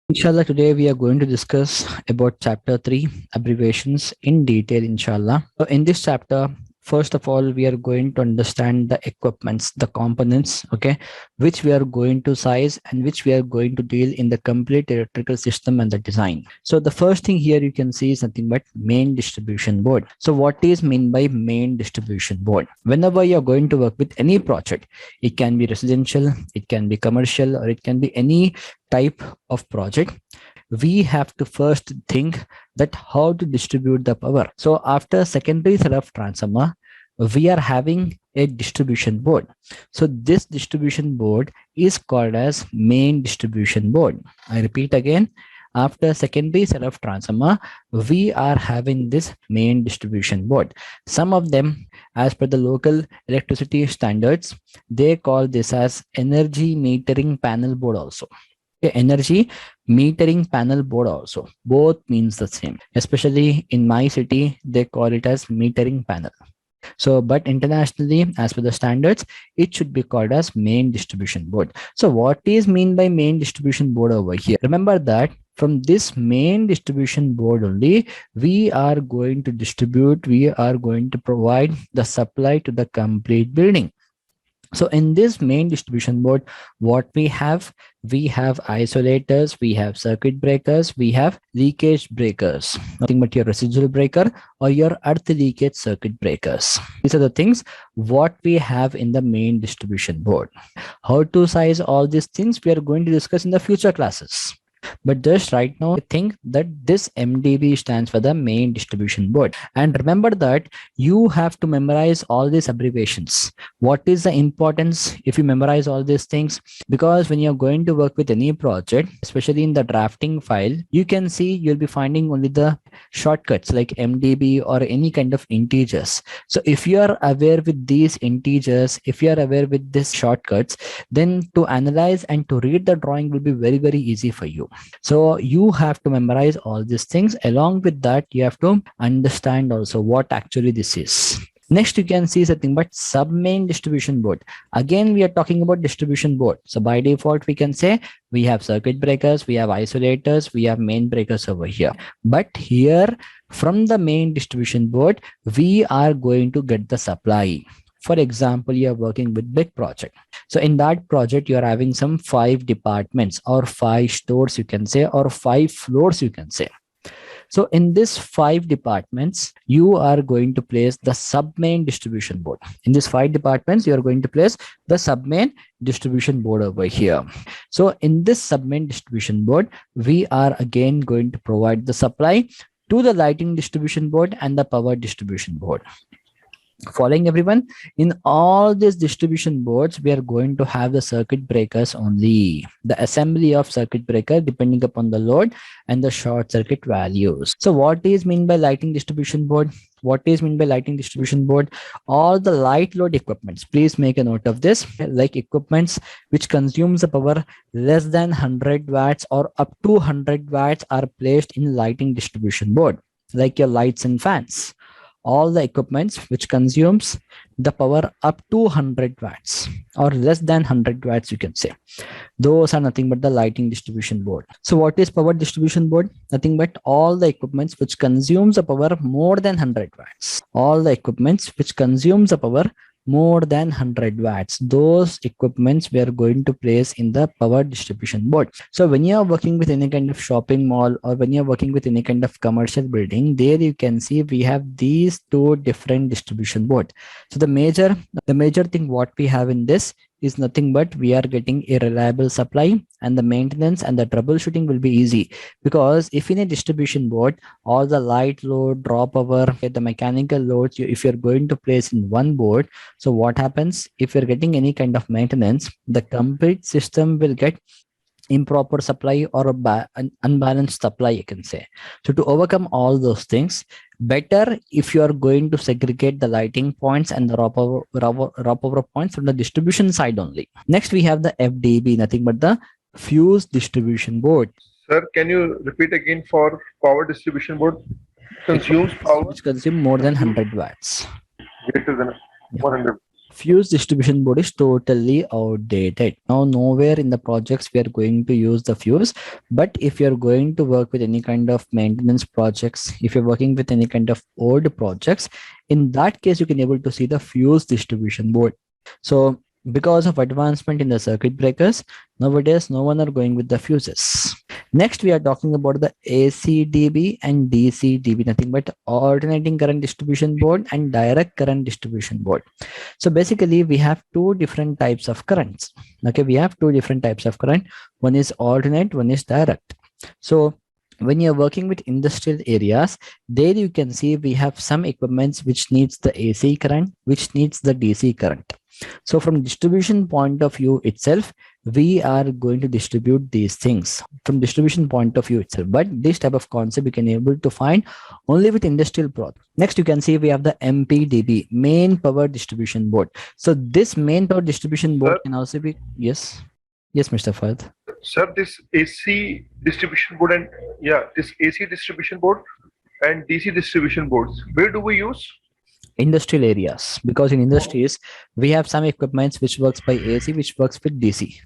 Inshallah, today we are going to discuss about chapter 3 abbreviations in detail, inshallah. So in this chapter, first of all, we are going to understand the equipments, the components, okay, which we are going to size and which we are going to deal in the complete electrical system and the design. So the first thing here you can see is nothing but main distribution board. So what is meant by main distribution board? Whenever you're going to work with any project, it can be residential, it can be commercial, or it can be any type of project, we have to first think that how to distribute the power. So after secondary set of transformer, we are having a distribution board. So this distribution board is called as main distribution board. I repeat again, after secondary set of transformer, we are having this main distribution board. Some of them, as per the local electricity standards, they call this as energy metering panel board also. Energy metering panel board also, both means the same. Especially in my city, they call it as metering panel. So but internationally, as per the standards, it should be called as main distribution board. So what is mean by main distribution board over here? Remember that from this main distribution board only, we are going to distribute, we are going to provide the supply to the complete building. So in this main distribution board, what we have isolators, we have circuit breakers, we have leakage breakers, nothing but your residual breaker or your earth leakage circuit breakers. These are the things what we have in the main distribution board. How to size all these things we are going to discuss in the future classes. But just right now, I think that this MDB stands for the main distribution board. And remember that you have to memorize all these abbreviations. What is the importance if you memorize all these things? Because when you're going to work with any project, especially in the drafting file, you can see you'll be finding only the shortcuts like MDB or any kind of integers. So if you are aware with these integers, if you are aware with these shortcuts, then to analyze and to read the drawing will be very, very easy for you. So you have to memorize all these things. Along with that, you have to understand also what actually this is. Next, you can see something but sub-main distribution board. Again, we are talking about distribution board. So by default, we can say we have circuit breakers, we have isolators, we have main breakers over here. But here from the main distribution board, we are going to get the supply. For example, you are working with big project. So in that project, you are having some 5 departments or 5 stores, you can say, or 5 floors, you can say. So in this 5 departments, you are going to place the sub-main distribution board. In these 5 departments, you are going to place the sub-main distribution board over here. So in this sub-main distribution board, we are again going to provide the supply to the lighting distribution board and the power distribution board. Following everyone, in all these distribution boards, we are going to have the circuit breakers only, the assembly of circuit breaker depending upon the load and the short circuit values. So what is mean by lighting distribution board? What is mean by lighting distribution board? All the light load equipments, please make a note of this, like equipments which consumes the power less than 100 watts or up to 100 watts are placed in lighting distribution board, like your lights and fans. All the equipments which consumes the power up to 100 watts or less than 100 watts, you can say. Those are nothing but the lighting distribution board. So what is power distribution board? Nothing but all the equipments which consumes the power more than 100 watts. All the equipments which consumes the power more than 100 watts. Those equipments we are going to place in the power distribution board. So when you are working with any kind of shopping mall or when you are working with any kind of commercial building, there you can see we have these 2 different distribution board. So the major thing what we have in this is nothing but we are getting a reliable supply, and the maintenance and the troubleshooting will be easy, because if in a distribution board all the light load, draw power, the mechanical loads, if you're going to place in one board, so what happens if you're getting any kind of maintenance, the complete system will get improper supply or an unbalanced supply, you can say. So to overcome all those things, better if you are going to segregate the lighting points and the raw power points from the distribution side only. Next, we have the FDB, nothing but the fuse distribution board. Sir, can you repeat again for power distribution board? Consumes power which consume more than 100 watts. greater than 100. fuse distribution board is totally outdated. Now, nowhere in the projects we are going to use the fuse. But if you're going to work with any kind of maintenance projects, if you're working with any kind of old projects, in that case, you can able to see the fuse distribution board. So because of advancement in the circuit breakers, nowadays no one are going with the fuses. Next, we are talking about the ACDB and DCDB, nothing but alternating current distribution board and direct current distribution board. So basically, we have two different types of currents. Okay, we have two different types of current. One is alternate, one is direct. So when you're working with industrial areas, there you can see we have some equipments which needs the AC current, which needs the DC current. So from distribution point of view itself, we are going to distribute these things from distribution point of view itself. But this type of concept you can able to find only with industrial product. Next, you can see we have the MPDB, main power distribution board. So this main power distribution board can also be, yes, Mr. Fahd. Sir, this AC distribution board and this AC distribution board and DC distribution boards, where do we use? Industrial areas, because in industries we have some equipments which works by AC, which works with DC.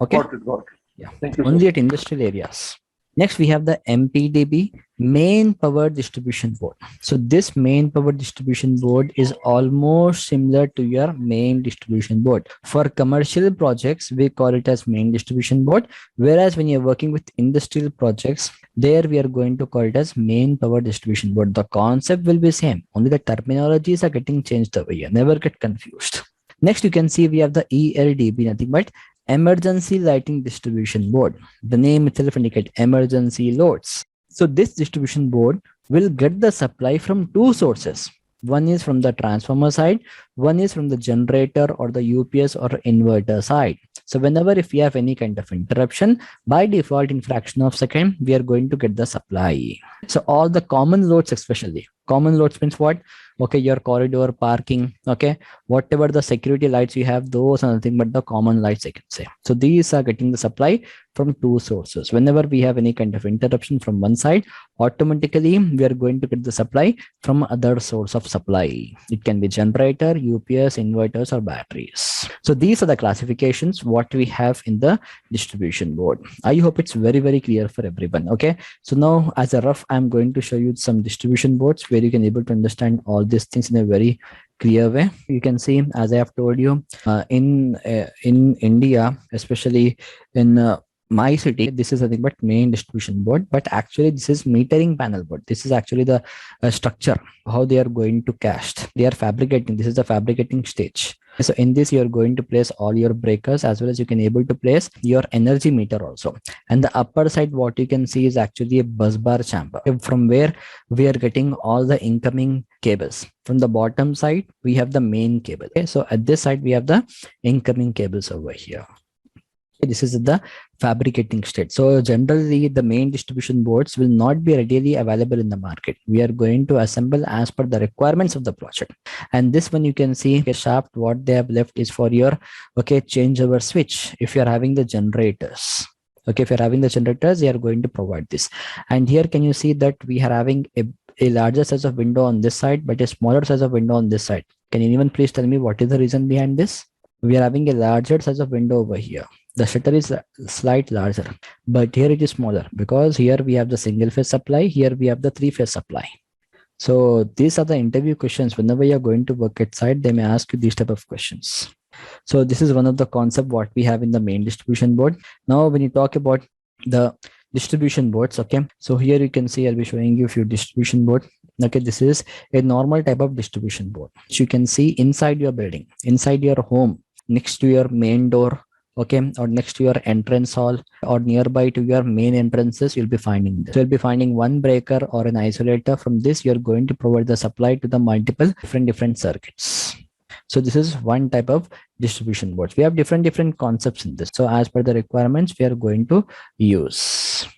Okay. Got it. Yeah. Thank you. Only at industrial areas. Next, we have the MPDB, main power distribution board. So this main power distribution board is almost similar to your main distribution board. For commercial projects, we call it as main distribution board. Whereas when you're working with industrial projects, there we are going to call it as main power distribution board. The concept will be same. Only the terminologies are getting changed over here. Never get confused. Next, you can see we have the ELDB, nothing but emergency lighting distribution board. The name itself indicates emergency loads. So this distribution board will get the supply from two sources. One is from the transformer side, one is from the generator or the UPS or inverter side. So whenever if we have any kind of interruption, by default in fraction of second, we are going to get the supply. So all the common loads, especially common loads means what? Okay, your corridor, parking, okay, whatever the security lights you have, those are nothing but the common lights, I can say. So these are getting the supply from two sources. Whenever we have any kind of interruption from one side, automatically we are going to get the supply from other source of supply. It can be generator, UPS, inverters, or batteries. So these are the classifications what we have in the distribution board. I hope it's very, very clear for everyone. Okay, so now as a rough, I'm going to show you some distribution boards where you can able to understand all these things in a very clear way. You can see, as I have told you, in India, especially in my city, this is nothing but main distribution board, but actually this is metering panel board. This is actually the structure, how they are going to cast. They are fabricating. This is the fabricating stage. So in this, you are going to place all your breakers, as well as you can able to place your energy meter also. And the upper side, what you can see is actually a bus bar chamber, from where we are getting all the incoming cables. From the bottom side, we have the main cable. Okay, so at this side, we have the incoming cables over here. This is the fabricating state. So generally the main distribution boards will not be readily available in the market. We are going to assemble as per the requirements of the project. And this one you can see a shaft, what they have left is for your changeover switch. If you are having the generators, if you're having the generators, they are going to provide this. And here can you see that we are having a larger size of window on this side, but a smaller size of window on this side. Can anyone please tell me what is the reason behind this? We are having a larger size of window over here. The shutter is slightly larger, but here it is smaller because here we have the single phase supply. Here we have the three phase supply. So these are the interview questions. Whenever you're going to work at site, they may ask you these type of questions. So this is one of the concept what we have in the main distribution board. Now, when you talk about the distribution boards, so here you can see I'll be showing you a few distribution board. This is a normal type of distribution board, which you can see inside your building, inside your home, next to your main door, or next to your entrance hall, or nearby to your main entrances. You'll be finding this. So you'll be finding one breaker or an isolator. From this, you're going to provide the supply to the multiple different circuits. So this is one type of distribution boards. We have different concepts in this. So as per the requirements, we are going to use.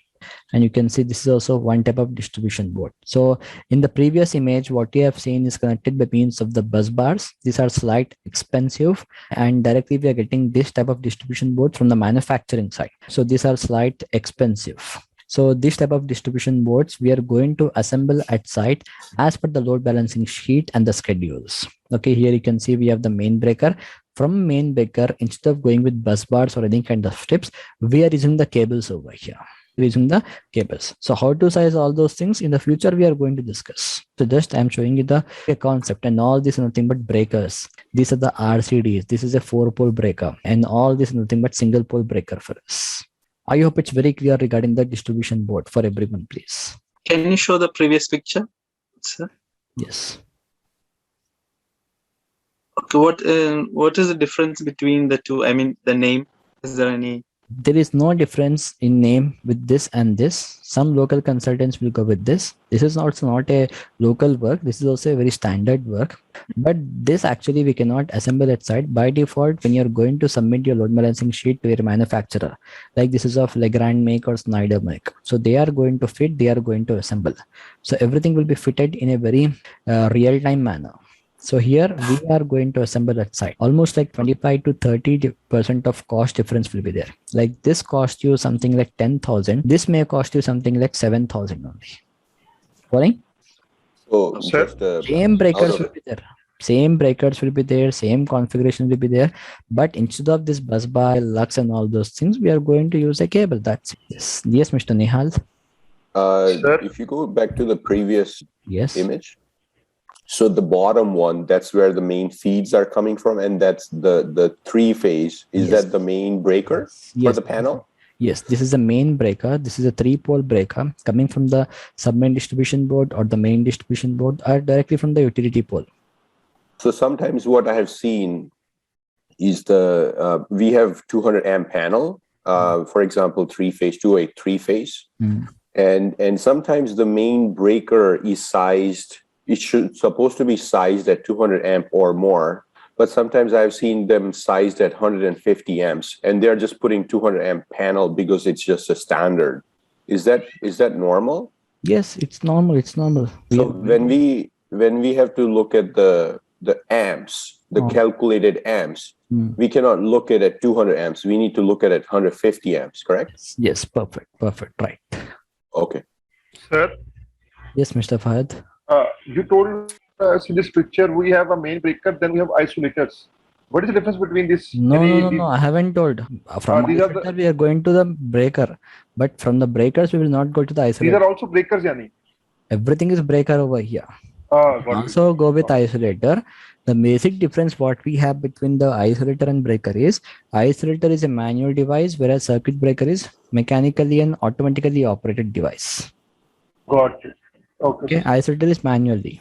And you can see this is also one type of distribution board. So in the previous image, what you have seen is connected by means of the bus bars. These are slight expensive, and directly we are getting this type of distribution board from the manufacturing side. So these are slight expensive. So this type of distribution boards we are going to assemble at site as per the load balancing sheet and the schedules. Okay, here you can see we have the main breaker. From main breaker, instead of going with bus bars or any kind of strips, we are using the cables over here. Using the cables. So how to size all those things in the future we are going to discuss. So just I'm showing you the concept, and all this is nothing but breakers. These are the RCDs. This is a 4-pole breaker, and all this is nothing but single pole breaker for us. I hope it's very clear regarding the distribution board for everyone, please. Can you show the previous picture, sir? Yes. Okay, what is the difference between the two? I mean, the name. Is there any? There is no difference in name with this and this. Some local consultants will go with this. This is also not a local work. This is also a very standard work. But this actually we cannot assemble at site. By default, when you're going to submit your load balancing sheet to your manufacturer, like this is of Legrand make or Schneider make. So they are going to fit, they are going to assemble. So everything will be fitted in a very real-time manner. So here we are going to assemble at site. Almost like 25 to 30% of cost difference will be there. Like this cost you something like 10,000. This may cost you something like 7,000 only. Following? So Sir, just Same breakers will be there. Same breakers will be there. Same configuration will be there. But instead of this bus bar, lux and all those things, we are going to use a cable. That's it. Yes, Mr. Nihal. Sir? if you go back to the previous Yes. image, so the bottom one, that's where the main feeds are coming from, and that's the 3-phase. Is Yes. that the main breaker for Yes. the panel? Yes, this is the main breaker. This is a 3-pole breaker coming from the sub-main distribution board or the main distribution board or directly from the utility pole. So sometimes what I have seen is we have 200 amp panel, for example, 3-phase, 208 3-phase, and sometimes the main breaker is sized. It supposed to be sized at 200 amp or more, but sometimes I've seen them sized at 150 amps, and they're just putting 200 amp panel because it's just a standard. Is that normal? Yes, it's normal. It's normal. So when we have to look at the amps, the calculated amps, we cannot look at 200 amps. We need to look at 150 amps, correct? Yes, perfect. Right. Okay. Sir, Yes, Mr. Fahad. you told us in this picture we have a main breaker, then we have isolators. What is the difference between this? No. I haven't told. From these are isolator, we are going to the breaker, but from the breakers, we will not go to the These isolator. are also breakers, Yani. Everything is breaker over here. Got it. Also go with isolator. The basic difference what we have between the isolator and breaker is isolator is a manual device, whereas circuit breaker is mechanically and automatically operated device. Got it. Okay. Isolator is manually.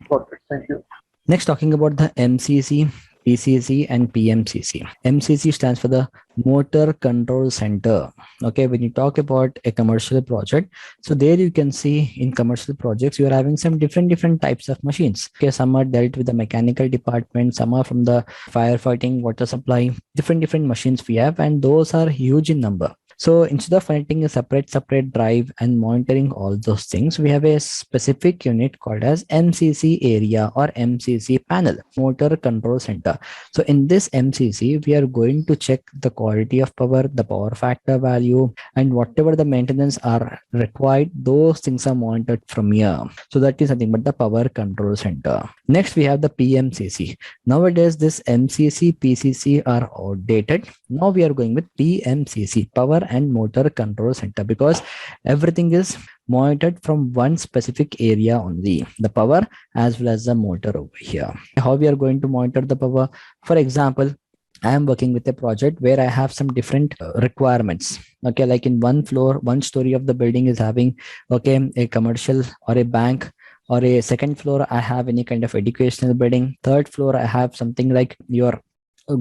Got it. Thank you. Next, talking about the MCC, PCC and PMCC. MCC stands for the Motor Control Center. Okay, when you talk about a commercial project, so there you can see in commercial projects, you are having some different types of machines. Okay, some are dealt with the mechanical department, some are from the firefighting, water supply, different machines we have, and those are huge in number. So instead of connecting a separate drive and monitoring all those things, we have a specific unit called as MCC area or MCC panel, Motor Control Center. So in this MCC, we are going to check the quality of power, the power factor value, and whatever the maintenance are required, those things are monitored from here. So that is nothing but the Power Control Center. Next, we have the PMCC. Nowadays, this MCC, PCC are outdated. Now we are going with PMCC, Power and Motor Control Center, because everything is monitored from one specific area only, the power as well as the motor over here. How we are going to monitor the power? For example, I am working with a project where I have some different requirements. Okay, like in one story of the building is having, okay, a commercial or a bank, or a second floor, I have any kind of educational building. Third floor, I have something like your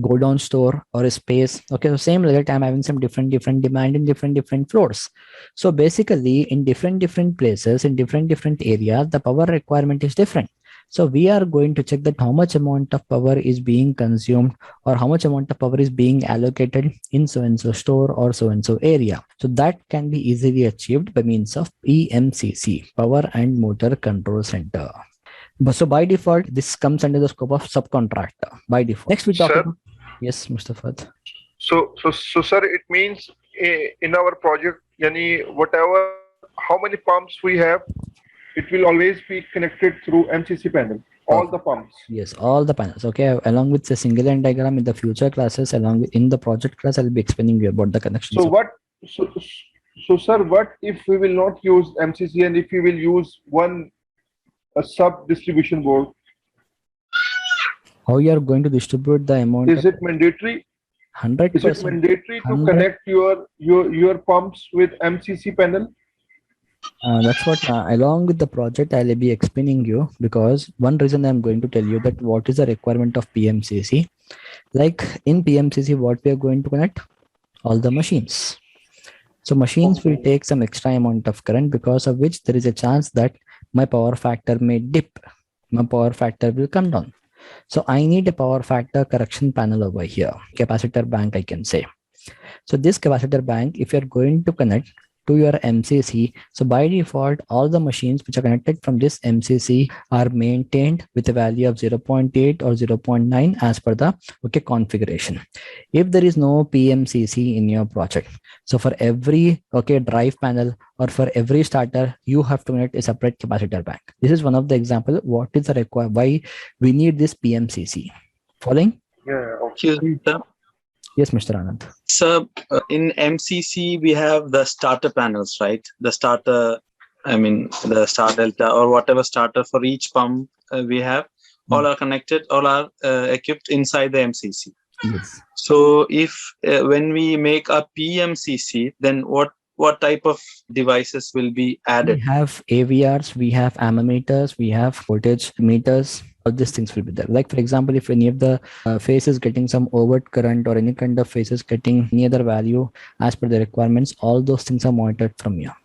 go down store or a space. Okay, so same like that, I'm having some different demand in different floors. So basically in different places, in different areas, the power requirement is different. So we are going to check that how much amount of power is being consumed or how much amount of power is being allocated in so-and-so store or so-and-so area. So that can be easily achieved by means of PMCC, Power and Motor Control Center. So by default, this comes under the scope of subcontractor by default. Next we talk about, yes, Mr. Fahad. So sir, it means in our project, yani whatever, how many pumps we have, it will always be connected through MCC panel. All the pumps. Yes, all the panels. Okay, along with the single line diagram in the future classes, along with in the project class, I'll be explaining you about the connections. So sir, what if we will not use MCC and if we will use a sub distribution board? How you are going to distribute the amount? Is it mandatory? 100%. Is it mandatory to connect your pumps with MCC panel? That's what along with the project I'll be explaining you, because one reason I'm going to tell you that what is the requirement of PMCC. Like in PMCC, what we are going to connect? All the machines. So machines will take some extra amount of current, because of which there is a chance that my power factor may dip. My power factor will come down. So I need a power factor correction panel over here, capacitor bank, I can say. So this capacitor bank, if you're going to connect to your MCC, so by default, all the machines which are connected from this MCC are maintained with a value of 0.8 or 0.9 as per the configuration. If there is no PMCC in your project, so for every drive panel or for every starter, you have to connect a separate capacitor bank. This is one of the example. What is the why we need this PMCC? Following? Yeah. Excuse me, sir. Yes, Mr. Anand. So in MCC, we have the starter panels, right? The starter, the star delta or whatever starter for each pump we have, all are connected, all are equipped inside the MCC. Yes. So if when we make a PMCC, then what type of devices will be added? We have AVRs, we have ammeters, we have voltage meters. All these things will be there. Like for example, if any of the phase is getting some overt current or any kind of phase is getting any other value as per the requirements, all those things are monitored from here.